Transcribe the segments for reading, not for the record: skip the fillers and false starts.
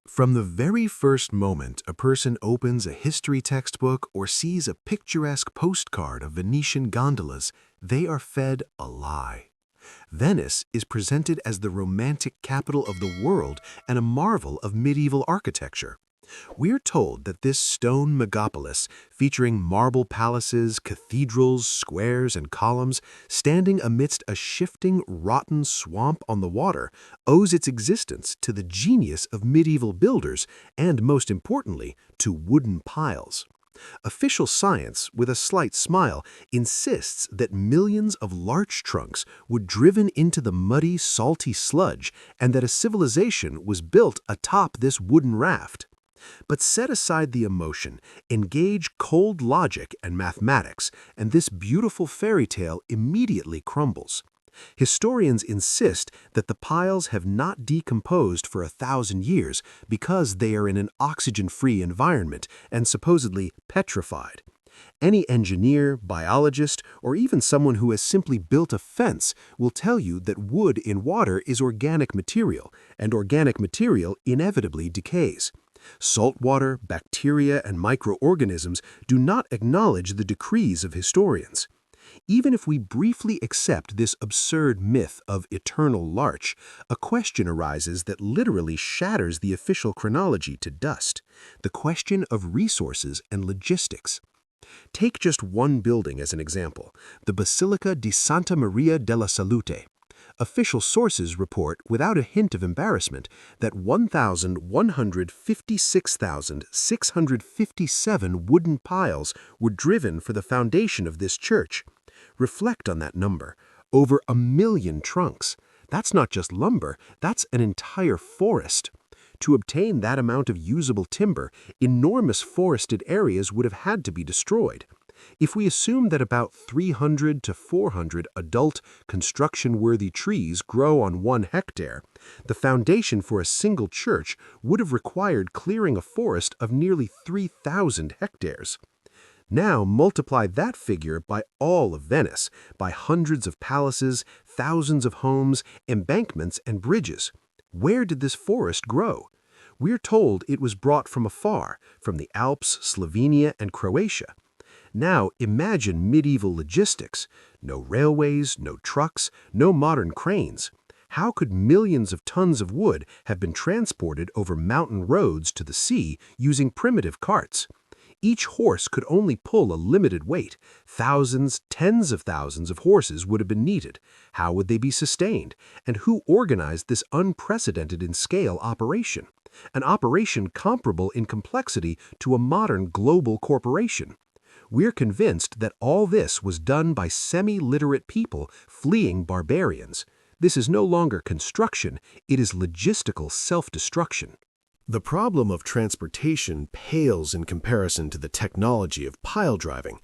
From the very first moment a person opens a history textbook or sees a picturesque postcard of Venetian gondolas, they are fed a lie. Venice is presented as the romantic capital of the world and a marvel of medieval architecture. We're told that this stone megapolis, featuring marble palaces, cathedrals, squares, and columns, standing amidst a shifting, rotten swamp on the water, owes its existence to the genius of medieval builders and, most importantly, to wooden piles. Official science, with a slight smile, insists that millions of larch trunks were driven into the muddy, salty sludge and that a civilization was built atop this wooden raft. But set aside the emotion, engage cold logic and mathematics, and this beautiful fairy tale immediately crumbles. Historians insist that the piles have not decomposed for 1,000 years because they are in an oxygen-free environment and supposedly petrified. Any engineer, biologist, or even someone who has simply built a fence will tell you that wood in water is organic material, and organic material inevitably decays. Saltwater, bacteria, and microorganisms do not acknowledge the decrees of historians. Even if we briefly accept this absurd myth of eternal larch, a question arises that literally shatters the official chronology to dust: the question of resources and logistics. Take just one building as an example, the Basilica di Santa Maria della Salute. Official sources report, without a hint of embarrassment, that 1,156,657 wooden piles were driven for the foundation of this church. Reflect on that number. Over 1,000,000 trunks. That's not just lumber, that's an entire forest. To obtain that amount of usable timber, enormous forested areas would have had to be destroyed. If we assume that about 300 to 400 adult, construction-worthy trees grow on 1 hectare, the foundation for a single church would have required clearing a forest of nearly 3,000 hectares. Now multiply that figure by all of Venice, by hundreds of palaces, thousands of homes, embankments, and bridges. Where did this forest grow? We're told it was brought from afar, from the Alps, Slovenia, and Croatia. Now imagine medieval logistics. No railways, no trucks, no modern cranes. How could millions of tons of wood have been transported over mountain roads to the sea using primitive carts? Each horse could only pull a limited weight. Thousands, tens of thousands of horses would have been needed. How would they be sustained? And who organized this unprecedented in scale operation? An operation comparable in complexity to a modern global corporation. We're convinced that all this was done by semi-literate people fleeing barbarians. This is no longer construction, it is logistical self-destruction. The problem of transportation pales in comparison to the technology of pile driving.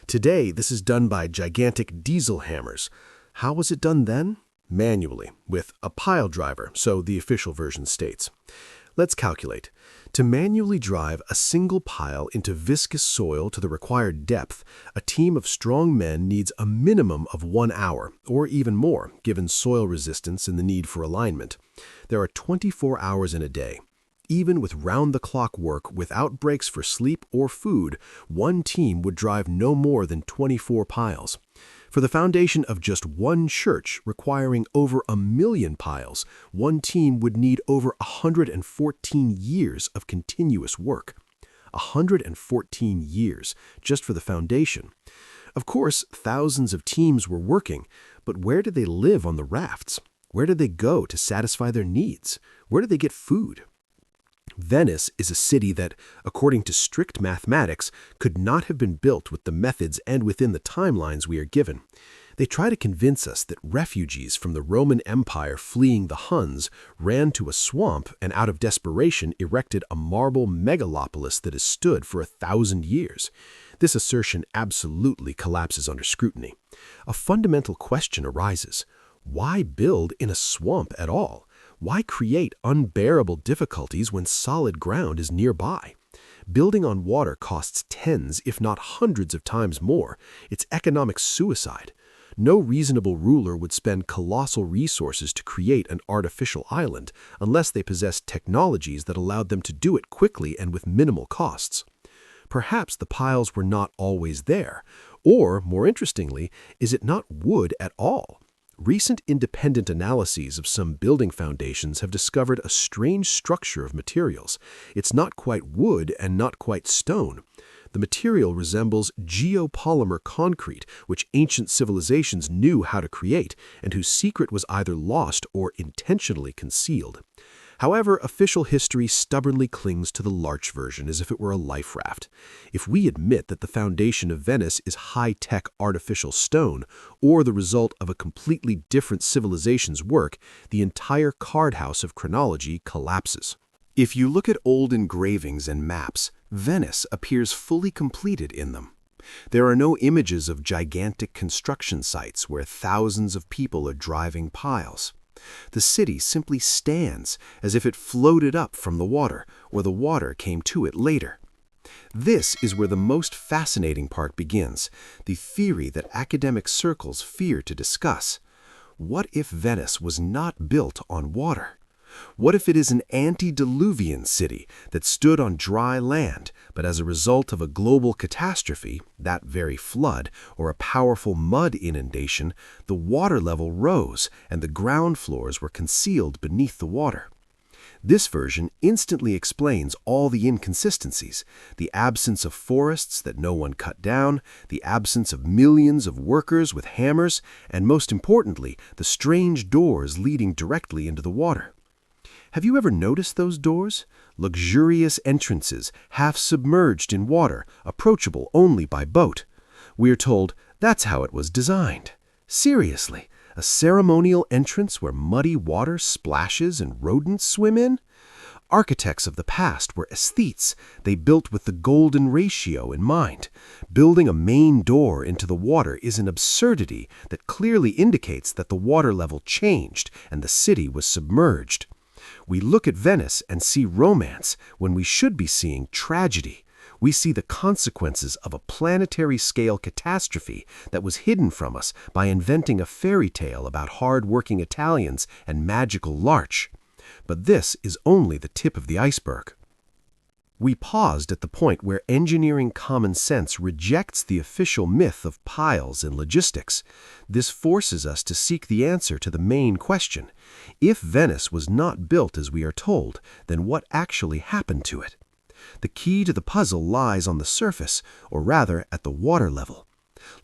Today, this is done by gigantic diesel hammers. How was it done then? Manually, with a pile driver, so the official version states. Let's calculate. To manually drive a single pile into viscous soil to the required depth, a team of strong men needs a minimum of 1 hour, or even more, given soil resistance and the need for alignment. There are 24 hours in a day. Even with round-the-clock work without breaks for sleep or food, one team would drive no more than 24 piles. For the foundation of just one church requiring over 1,000,000 piles, one team would need over 114 years of continuous work. 114 years just for the foundation. Of course, thousands of teams were working, but where did they live on the rafts? Where did they go to satisfy their needs? Where did they get food? Venice is a city that, according to strict mathematics, could not have been built with the methods and within the timelines we are given. They try to convince us that refugees from the Roman Empire fleeing the Huns ran to a swamp and out of desperation erected a marble megalopolis that has stood for 1,000 years. This assertion absolutely collapses under scrutiny. A fundamental question arises. Why build in a swamp at all? Why create unbearable difficulties when solid ground is nearby? Building on water costs tens, if not hundreds of times more. It's economic suicide. No reasonable ruler would spend colossal resources to create an artificial island unless they possessed technologies that allowed them to do it quickly and with minimal costs. Perhaps the piles were not always there, or, more interestingly, is it not wood at all? Recent independent analyses of some building foundations have discovered a strange structure of materials. It's not quite wood and not quite stone. The material resembles geopolymer concrete, which ancient civilizations knew how to create and whose secret was either lost or intentionally concealed. However, official history stubbornly clings to the large version as if it were a life raft. If we admit that the foundation of Venice is high-tech artificial stone, or the result of a completely different civilization's work, the entire card house of chronology collapses. If you look at old engravings and maps, Venice appears fully completed in them. There are no images of gigantic construction sites where thousands of people are driving piles. The city simply stands as if it floated up from the water, or the water came to it later. This is where the most fascinating part begins, the theory that academic circles fear to discuss. What if Venice was not built on water? What if it is an antediluvian city that stood on dry land, but as a result of a global catastrophe, that very flood, or a powerful mud inundation, the water level rose and the ground floors were concealed beneath the water? This version instantly explains all the inconsistencies, the absence of forests that no one cut down, the absence of millions of workers with hammers, and most importantly, the strange doors leading directly into the water. Have you ever noticed those doors? Luxurious entrances, half submerged in water, approachable only by boat. We are told that's how it was designed. Seriously, a ceremonial entrance where muddy water splashes and rodents swim in? Architects of the past were aesthetes. They built with the golden ratio in mind. Building a main door into the water is an absurdity that clearly indicates that the water level changed and the city was submerged. We look at Venice and see romance when we should be seeing tragedy. We see the consequences of a planetary-scale catastrophe that was hidden from us by inventing a fairy tale about hard-working Italians and magical larch. But this is only the tip of the iceberg. We paused at the point where engineering common sense rejects the official myth of piles in logistics. This forces us to seek the answer to the main question. If Venice was not built as we are told, then what actually happened to it? The key to the puzzle lies on the surface, or rather at the water level.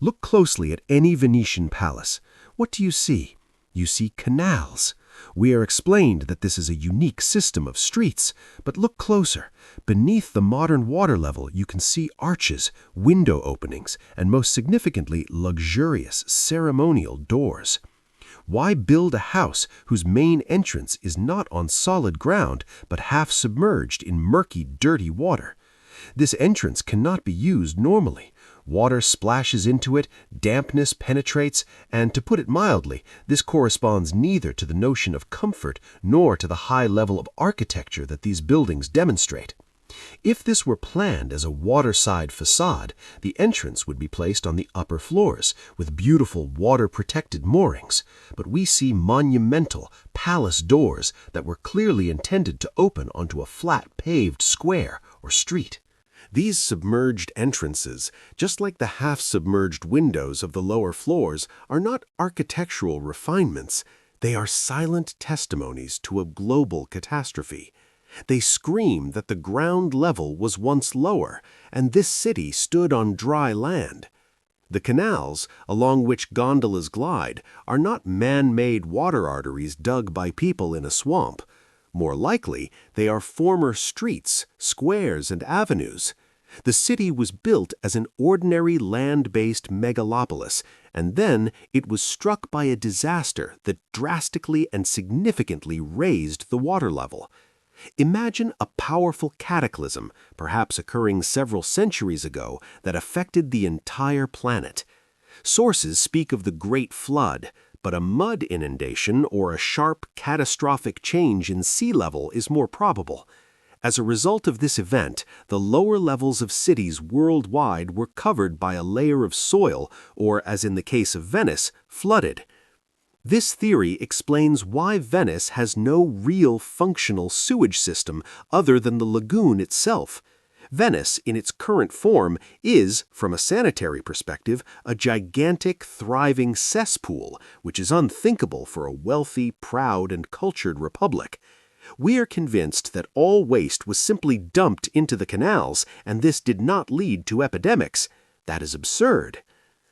Look closely at any Venetian palace. What do you see? You see canals. We are explained that this is a unique system of streets, but look closer. Beneath the modern water level, you can see arches, window openings, and most significantly, luxurious ceremonial doors. Why build a house whose main entrance is not on solid ground, but half submerged in murky, dirty water? This entrance cannot be used normally. Water splashes into it, dampness penetrates, and to put it mildly, this corresponds neither to the notion of comfort nor to the high level of architecture that these buildings demonstrate. If this were planned as a waterside facade, the entrance would be placed on the upper floors, with beautiful water-protected moorings, but we see monumental palace doors that were clearly intended to open onto a flat paved square or street. These submerged entrances, just like the half-submerged windows of the lower floors, are not architectural refinements. They are silent testimonies to a global catastrophe. They scream that the ground level was once lower, and this city stood on dry land. The canals, along which gondolas glide, are not man-made water arteries dug by people in a swamp. More likely, they are former streets, squares, and avenues. The city was built as an ordinary land-based megalopolis, and then it was struck by a disaster that drastically and significantly raised the water level. Imagine a powerful cataclysm, perhaps occurring several centuries ago, that affected the entire planet. Sources speak of the Great Flood, but a mud inundation or a sharp, catastrophic change in sea level is more probable. As a result of this event, the lower levels of cities worldwide were covered by a layer of soil, or, as in the case of Venice, flooded. This theory explains why Venice has no real functional sewage system other than the lagoon itself. Venice, in its current form, is, from a sanitary perspective, a gigantic, thriving cesspool, which is unthinkable for a wealthy, proud, and cultured republic. We are convinced that all waste was simply dumped into the canals, and this did not lead to epidemics. That is absurd.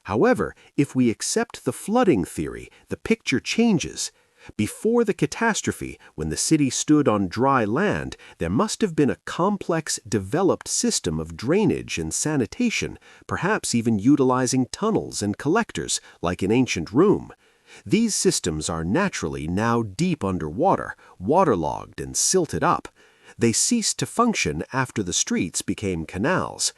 However, if we accept the flooding theory, the picture changes. Before the catastrophe, when the city stood on dry land, there must have been a complex, developed system of drainage and sanitation, perhaps even utilizing tunnels and collectors, like in ancient Rome. These systems are naturally now deep underwater, waterlogged and silted up. They ceased to function after the streets became canals.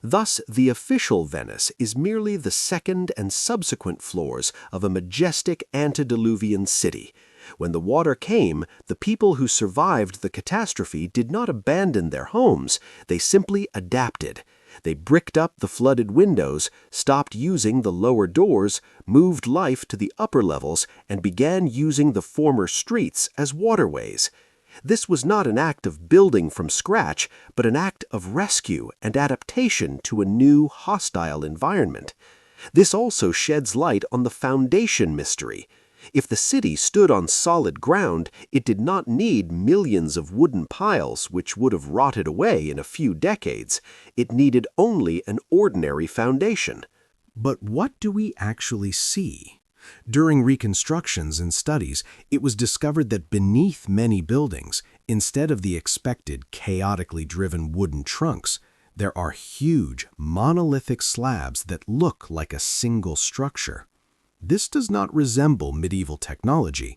Thus, the official Venice is merely the second and subsequent floors of a majestic antediluvian city. When the water came, the people who survived the catastrophe did not abandon their homes, they simply adapted. They bricked up the flooded windows, stopped using the lower doors, moved life to the upper levels, and began using the former streets as waterways. This was not an act of building from scratch, but an act of rescue and adaptation to a new, hostile environment. This also sheds light on the foundation mystery. If the city stood on solid ground, it did not need millions of wooden piles which would have rotted away in a few decades. It needed only an ordinary foundation. But what do we actually see? During reconstructions and studies, it was discovered that beneath many buildings, instead of the expected chaotically driven wooden trunks, there are huge, monolithic slabs that look like a single structure. This does not resemble medieval technology.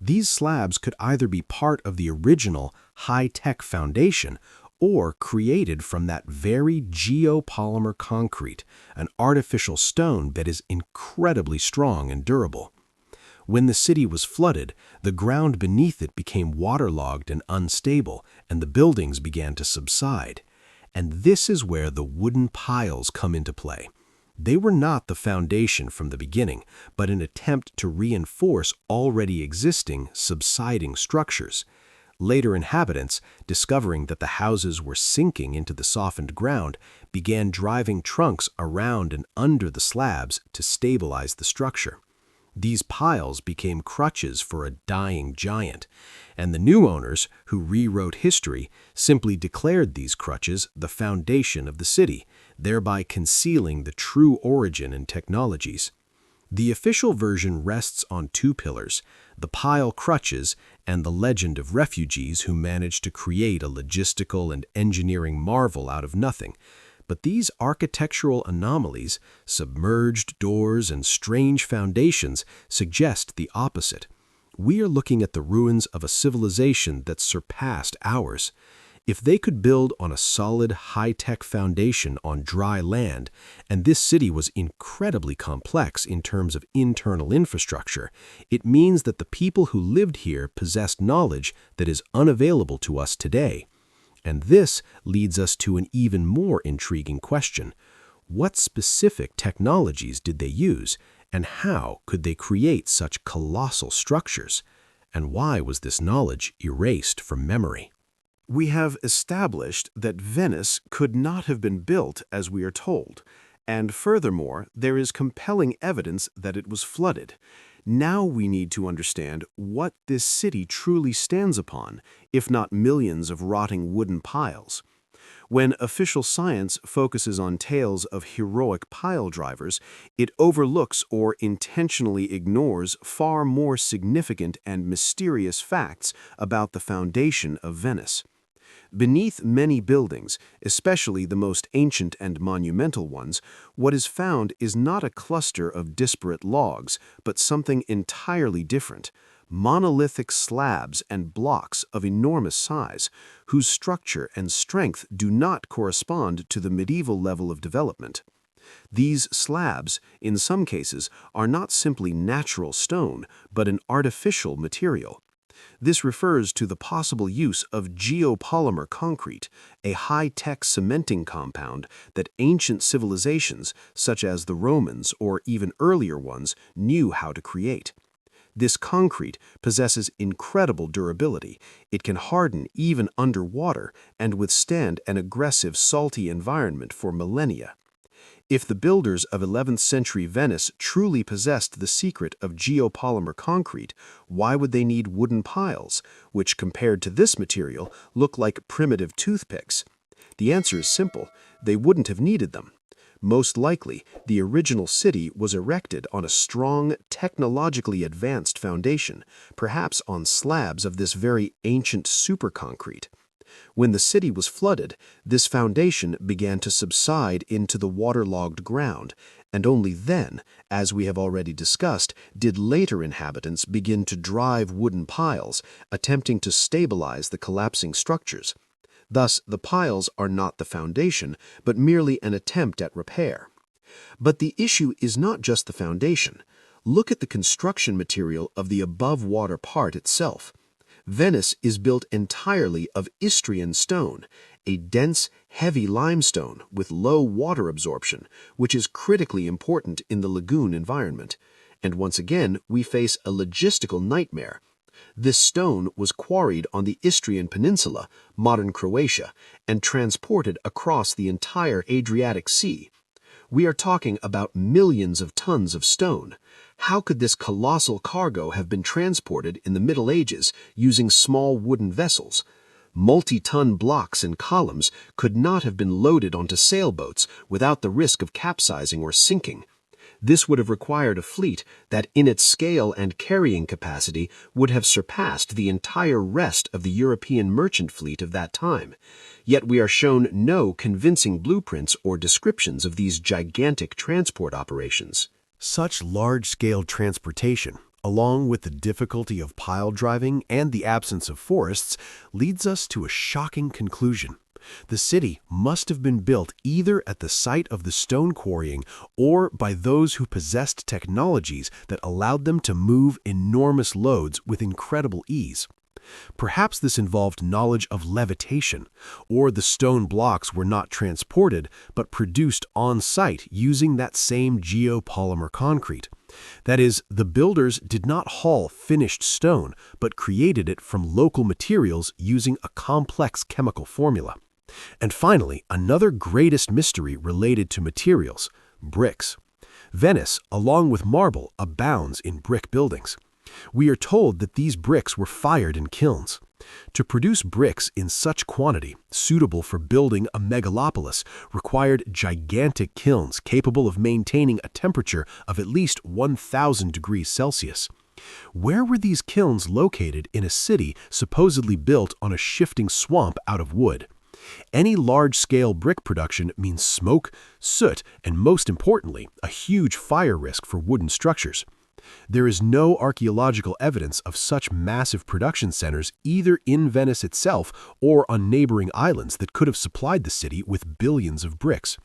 These slabs could either be part of the original high-tech foundation or created from that very geopolymer concrete, an artificial stone that is incredibly strong and durable. When the city was flooded, the ground beneath it became waterlogged and unstable, and the buildings began to subside. And this is where the wooden piles come into play. They were not the foundation from the beginning, but an attempt to reinforce already existing, subsiding structures. Later inhabitants, discovering that the houses were sinking into the softened ground, began driving trunks around and under the slabs to stabilize the structure. These piles became crutches for a dying giant, and the new owners, who rewrote history, simply declared these crutches the foundation of the city, thereby concealing the true origin and technologies. The official version rests on two pillars, the pile crutches and the legend of refugees who managed to create a logistical and engineering marvel out of nothing. But these architectural anomalies, submerged doors and strange foundations, suggest the opposite. We are looking at the ruins of a civilization that surpassed ours. If they could build on a solid, high-tech foundation on dry land, and this city was incredibly complex in terms of internal infrastructure, it means that the people who lived here possessed knowledge that is unavailable to us today. And this leads us to an even more intriguing question. What specific technologies did they use, and how could they create such colossal structures? And why was this knowledge erased from memory? We have established that Venice could not have been built as we are told, and furthermore, there is compelling evidence that it was flooded. Now we need to understand what this city truly stands upon, if not millions of rotting wooden piles. When official science focuses on tales of heroic pile drivers, it overlooks or intentionally ignores far more significant and mysterious facts about the foundation of Venice. Beneath many buildings, especially the most ancient and monumental ones, what is found is not a cluster of disparate logs, but something entirely different. Monolithic slabs and blocks of enormous size, whose structure and strength do not correspond to the medieval level of development. These slabs, in some cases, are not simply natural stone, but an artificial material. This refers to the possible use of geopolymer concrete, a high-tech cementing compound that ancient civilizations, such as the Romans or even earlier ones, knew how to create. This concrete possesses incredible durability. It can harden even underwater and withstand an aggressive salty environment for millennia. If the builders of 11th century Venice truly possessed the secret of geopolymer concrete, why would they need wooden piles, which compared to this material look like primitive toothpicks? The answer is simple: they wouldn't have needed them. Most likely, the original city was erected on a strong, technologically advanced foundation, perhaps on slabs of this very ancient superconcrete. When the city was flooded, this foundation began to subside into the waterlogged ground, and only then, as we have already discussed, did later inhabitants begin to drive wooden piles, attempting to stabilize the collapsing structures. Thus, the piles are not the foundation, but merely an attempt at repair. But the issue is not just the foundation. Look at the construction material of the above-water part itself. Venice is built entirely of Istrian stone, a dense, heavy limestone with low water absorption, which is critically important in the lagoon environment. And once again, we face a logistical nightmare. This stone was quarried on the Istrian Peninsula, modern Croatia, and transported across the entire Adriatic Sea. We are talking about millions of tons of stone. How could this colossal cargo have been transported in the Middle Ages using small wooden vessels? Multi-ton blocks and columns could not have been loaded onto sailboats without the risk of capsizing or sinking. This would have required a fleet that, in its scale and carrying capacity, would have surpassed the entire rest of the European merchant fleet of that time. Yet we are shown no convincing blueprints or descriptions of these gigantic transport operations. Such large-scale transportation, along with the difficulty of pile driving and the absence of forests, leads us to a shocking conclusion. The city must have been built either at the site of the stone quarrying or by those who possessed technologies that allowed them to move enormous loads with incredible ease. Perhaps this involved knowledge of levitation, or the stone blocks were not transported but produced on-site using that same geopolymer concrete. That is, the builders did not haul finished stone but created it from local materials using a complex chemical formula. And finally, another greatest mystery related to materials: bricks. Venice, along with marble, abounds in brick buildings. We are told that these bricks were fired in kilns. To produce bricks in such quantity, suitable for building a megalopolis, required gigantic kilns capable of maintaining a temperature of at least 1,000 degrees Celsius. Where were these kilns located in a city supposedly built on a shifting swamp out of wood? Any large-scale brick production means smoke, soot, and most importantly, a huge fire risk for wooden structures. There is no archaeological evidence of such massive production centers either in Venice itself or on neighboring islands that could have supplied the city with billions of bricks.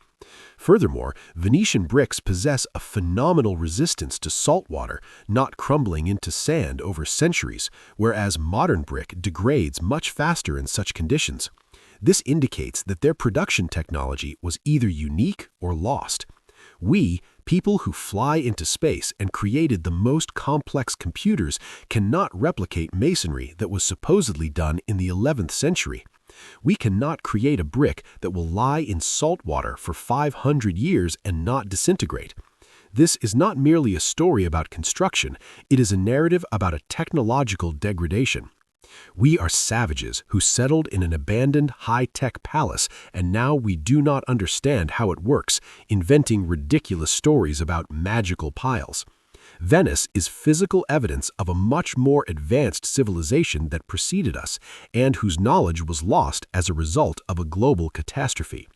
Furthermore, Venetian bricks possess a phenomenal resistance to salt water, not crumbling into sand over centuries, whereas modern brick degrades much faster in such conditions. This indicates that their production technology was either unique or lost. We, people who fly into space and created the most complex computers, cannot replicate masonry that was supposedly done in the 11th century. We cannot create a brick that will lie in salt water for 500 years and not disintegrate. This is not merely a story about construction, it is a narrative about a technological degradation. We are savages who settled in an abandoned high-tech palace, and now we do not understand how it works, inventing ridiculous stories about magical piles. Venice is physical evidence of a much more advanced civilization that preceded us, and whose knowledge was lost as a result of a global catastrophe.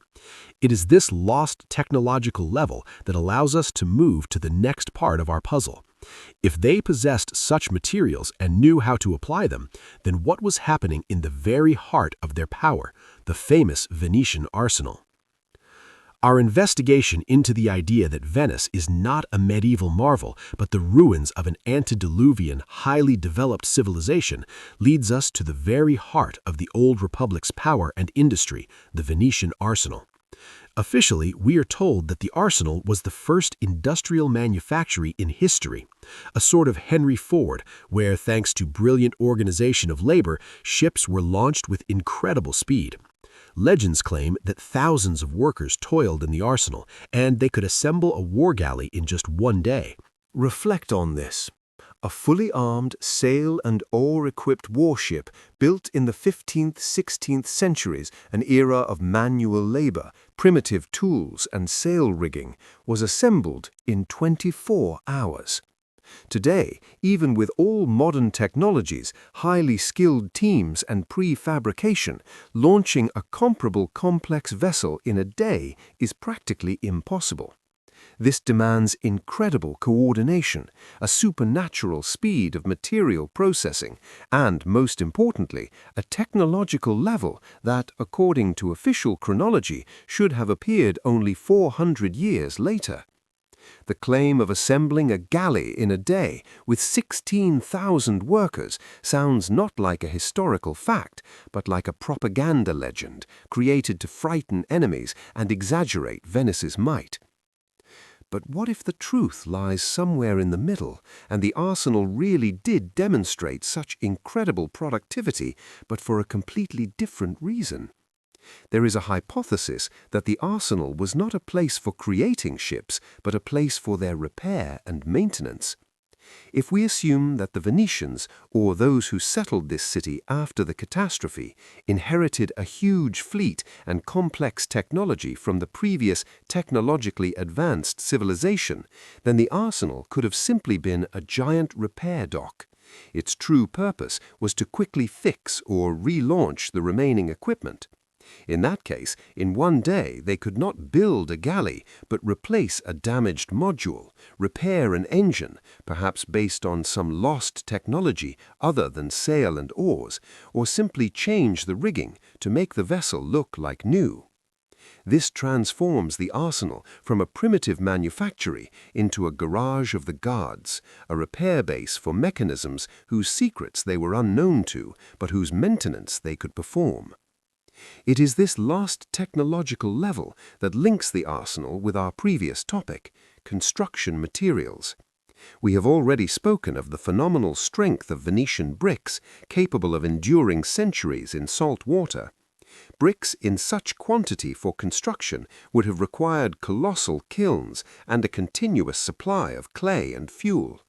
It is this lost technological level that allows us to move to the next part of our puzzle. If they possessed such materials and knew how to apply them, then what was happening in the very heart of their power, the famous Venetian arsenal? Our investigation into the idea that Venice is not a medieval marvel, but the ruins of an antediluvian, highly developed civilization, leads us to the very heart of the Old Republic's power and industry, the Venetian arsenal. Officially, we are told that the arsenal was the first industrial manufactory in history, a sort of Henry Ford, where, thanks to brilliant organization of labor, ships were launched with incredible speed. Legends claim that thousands of workers toiled in the arsenal, and they could assemble a war galley in just one day. Reflect on this. A fully armed, sail and oar-equipped warship built in the 15th–16th centuries, an era of manual labor, primitive tools and sail rigging, was assembled in 24 hours. Today, even with all modern technologies, highly skilled teams and prefabrication, launching a comparable complex vessel in a day is practically impossible. This demands incredible coordination, a supernatural speed of material processing, and, most importantly, a technological level that, according to official chronology, should have appeared only 400 years later. The claim of assembling a galley in a day with 16,000 workers sounds not like a historical fact, but like a propaganda legend created to frighten enemies and exaggerate Venice's might. But what if the truth lies somewhere in the middle, and the arsenal really did demonstrate such incredible productivity, but for a completely different reason? There is a hypothesis that the arsenal was not a place for creating ships, but a place for their repair and maintenance. If we assume that the Venetians, or those who settled this city after the catastrophe, inherited a huge fleet and complex technology from the previous technologically advanced civilization, then the arsenal could have simply been a giant repair dock. Its true purpose was to quickly fix or relaunch the remaining equipment. In that case, in one day they could not build a galley, but replace a damaged module, repair an engine, perhaps based on some lost technology other than sail and oars, or simply change the rigging to make the vessel look like new. This transforms the arsenal from a primitive manufactory into a garage of the gods, a repair base for mechanisms whose secrets they were unknown to, but whose maintenance they could perform. It is this lost technological level that links the arsenal with our previous topic, construction materials. We have already spoken of the phenomenal strength of Venetian bricks, capable of enduring centuries in salt water. Bricks in such quantity for construction would have required colossal kilns and a continuous supply of clay and fuel.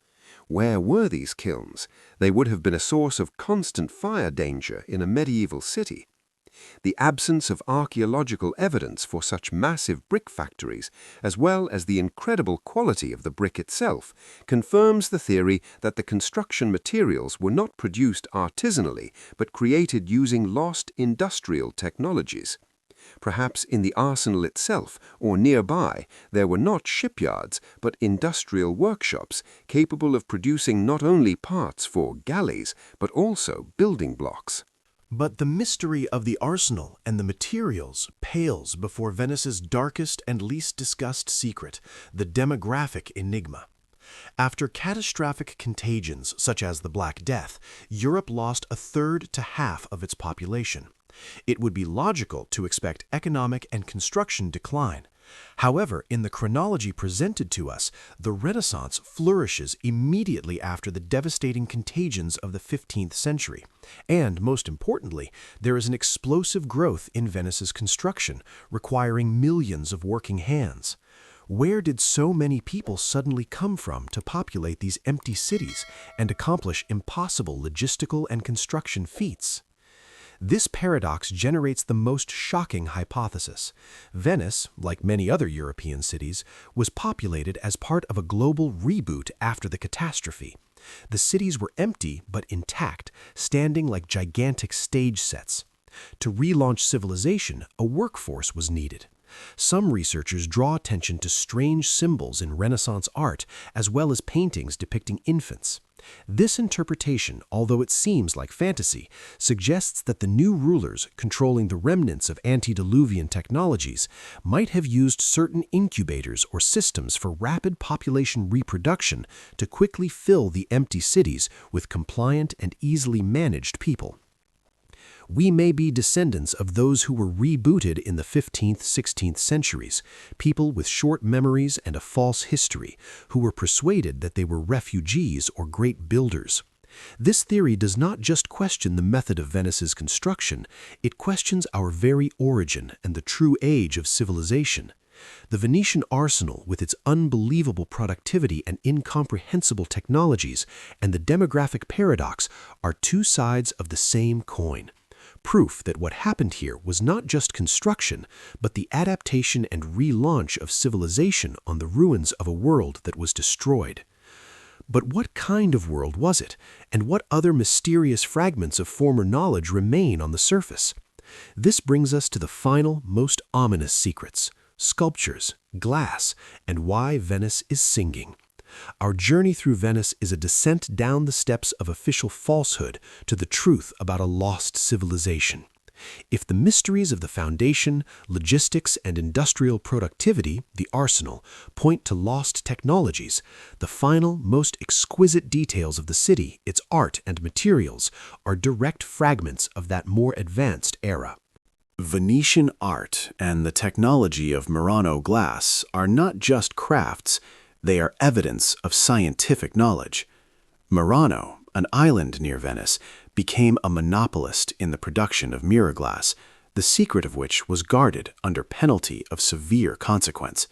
Where were these kilns? They would have been a source of constant fire danger in a medieval city. The absence of archaeological evidence for such massive brick factories, as well as the incredible quality of the brick itself, confirms the theory that the construction materials were not produced artisanally, but created using lost industrial technologies. Perhaps in the arsenal itself, or nearby, there were not shipyards, but industrial workshops capable of producing not only parts for galleys, but also building blocks. But the mystery of the arsenal and the materials pales before Venice's darkest and least discussed secret, the demographic enigma. After catastrophic contagions such as the Black Death, Europe lost a third to half of its population. It would be logical to expect economic and construction decline. However, in the chronology presented to us, the Renaissance flourishes immediately after the devastating contagions of the 15th century. And, most importantly, there is an explosive growth in Venice's construction, requiring millions of working hands. Where did so many people suddenly come from to populate these empty cities and accomplish impossible logistical and construction feats? This paradox generates the most shocking hypothesis. Venice, like many other European cities, was populated as part of a global reboot after the catastrophe. The cities were empty but intact, standing like gigantic stage sets. To relaunch civilization, a workforce was needed. Some researchers draw attention to strange symbols in Renaissance art, as well as paintings depicting infants. This interpretation, although it seems like fantasy, suggests that the new rulers controlling the remnants of antediluvian technologies might have used certain incubators or systems for rapid population reproduction to quickly fill the empty cities with compliant and easily managed people. We may be descendants of those who were rebooted in the 15th, 16th centuries, people with short memories and a false history, who were persuaded that they were refugees or great builders. This theory does not just question the method of Venice's construction, it questions our very origin and the true age of civilization. The Venetian arsenal, with its unbelievable productivity and incomprehensible technologies, and the demographic paradox, are two sides of the same coin. Proof that what happened here was not just construction, but the adaptation and relaunch of civilization on the ruins of a world that was destroyed. But what kind of world was it, and what other mysterious fragments of former knowledge remain on the surface? This brings us to the final, most ominous secrets: sculptures, glass, and why Venice is singing. Our journey through Venice is a descent down the steps of official falsehood to the truth about a lost civilization. If the mysteries of the foundation, logistics, and industrial productivity, the arsenal, point to lost technologies, the final, most exquisite details of the city, its art and materials, are direct fragments of that more advanced era. Venetian art and the technology of Murano glass are not just crafts, they are evidence of scientific knowledge. Murano, an island near Venice, became a monopolist in the production of mirror glass, the secret of which was guarded under penalty of severe consequence.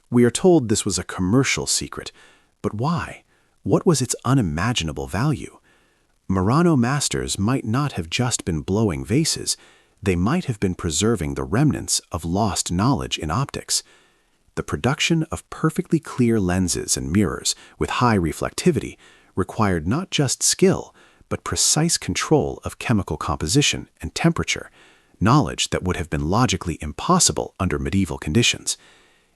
We are told this was a commercial secret, but why? What was its unimaginable value? Murano masters might not have just been blowing vases, they might have been preserving the remnants of lost knowledge in optics. The production of perfectly clear lenses and mirrors with high reflectivity required not just skill, but precise control of chemical composition and temperature, knowledge that would have been logically impossible under medieval conditions.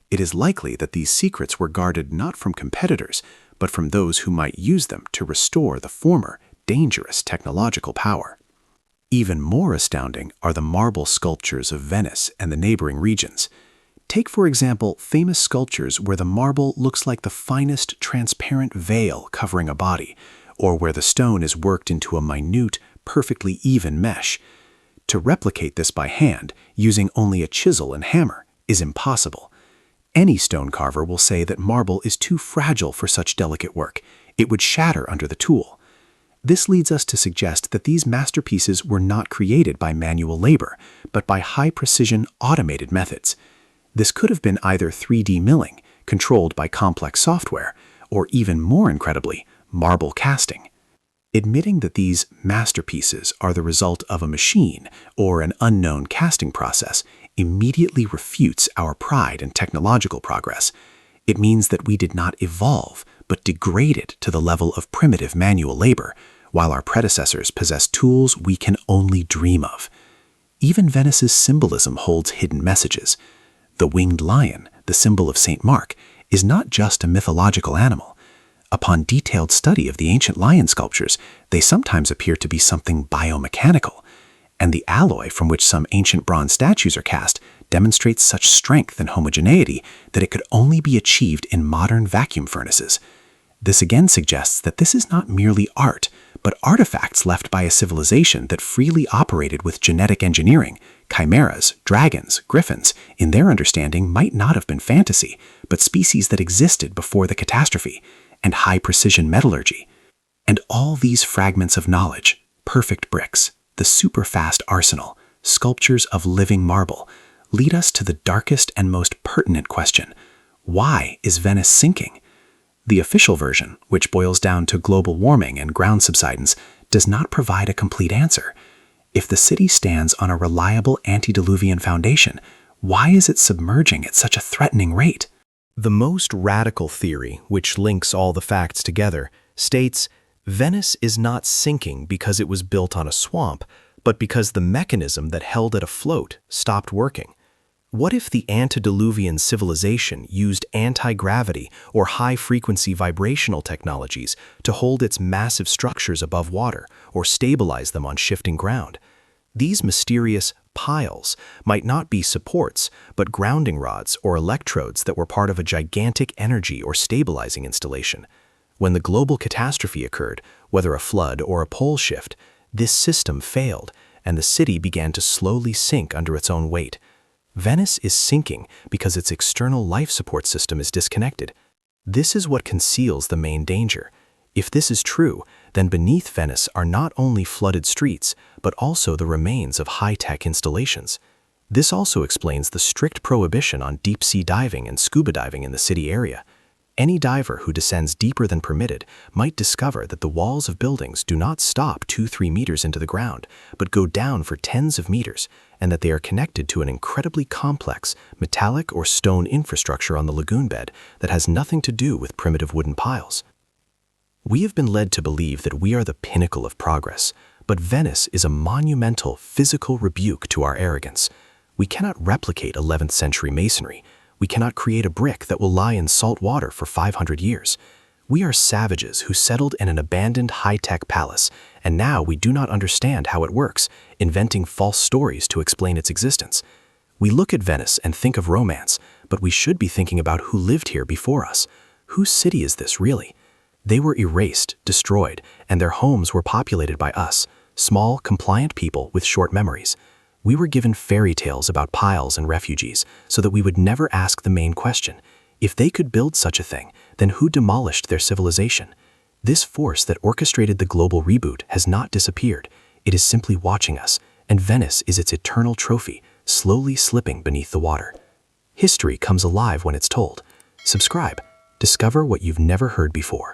It is likely that these secrets were guarded not from competitors, but from those who might use them to restore the former, dangerous technological power. Even more astounding are the marble sculptures of Venice and the neighboring regions. Take, for example, famous sculptures where the marble looks like the finest transparent veil covering a body, or where the stone is worked into a minute, perfectly even mesh. To replicate this by hand, using only a chisel and hammer, is impossible. Any stone carver will say that marble is too fragile for such delicate work. It would shatter under the tool. This leads us to suggest that these masterpieces were not created by manual labor, but by high-precision automated methods. This could have been either 3D milling, controlled by complex software, or even more incredibly, marble casting. Admitting that these masterpieces are the result of a machine or an unknown casting process immediately refutes our pride in technological progress. It means that we did not evolve, but degraded to the level of primitive manual labor, while our predecessors possessed tools we can only dream of. Even Venice's symbolism holds hidden messages. The winged lion, the symbol of St. Mark, is not just a mythological animal. Upon detailed study of the ancient lion sculptures, they sometimes appear to be something biomechanical, and the alloy from which some ancient bronze statues are cast demonstrates such strength and homogeneity that it could only be achieved in modern vacuum furnaces. This again suggests that this is not merely art, but artifacts left by a civilization that freely operated with genetic engineering. Chimeras, dragons, griffins, in their understanding, might not have been fantasy, but species that existed before the catastrophe, and high-precision metallurgy. And all these fragments of knowledge, perfect bricks, the super-fast arsenal, sculptures of living marble, lead us to the darkest and most pertinent question: why is Venice sinking? The official version, which boils down to global warming and ground subsidence, does not provide a complete answer. If the city stands on a reliable antediluvian foundation, why is it submerging at such a threatening rate? The most radical theory, which links all the facts together, states Venice is not sinking because it was built on a swamp, but because the mechanism that held it afloat stopped working. What if the antediluvian civilization used anti-gravity or high-frequency vibrational technologies to hold its massive structures above water or stabilize them on shifting ground? These mysterious piles might not be supports, but grounding rods or electrodes that were part of a gigantic energy or stabilizing installation. When the global catastrophe occurred, whether a flood or a pole shift, this system failed, and the city began to slowly sink under its own weight. Venice is sinking because its external life support system is disconnected. This is what conceals the main danger. If this is true, then beneath Venice are not only flooded streets, but also the remains of high-tech installations. This also explains the strict prohibition on deep-sea diving and scuba diving in the city area. Any diver who descends deeper than permitted might discover that the walls of buildings do not stop 2-3 meters into the ground, but go down for tens of meters, and that they are connected to an incredibly complex metallic or stone infrastructure on the lagoon bed that has nothing to do with primitive wooden piles. We have been led to believe that we are the pinnacle of progress, but Venice is a monumental physical rebuke to our arrogance. We cannot replicate 11th century masonry. We cannot create a brick that will lie in salt water for 500 years. We are savages who settled in an abandoned high-tech palace, and now we do not understand how it works, inventing false stories to explain its existence. We look at Venice and think of romance, but we should be thinking about who lived here before us. Whose city is this, really? They were erased, destroyed, and their homes were populated by us, small, compliant people with short memories. We were given fairy tales about piles and refugees so that we would never ask the main question. If they could build such a thing, then who demolished their civilization? This force that orchestrated the global reboot has not disappeared. It is simply watching us, and Venice is its eternal trophy, slowly slipping beneath the water. History comes alive when it's told. Subscribe. Discover what you've never heard before.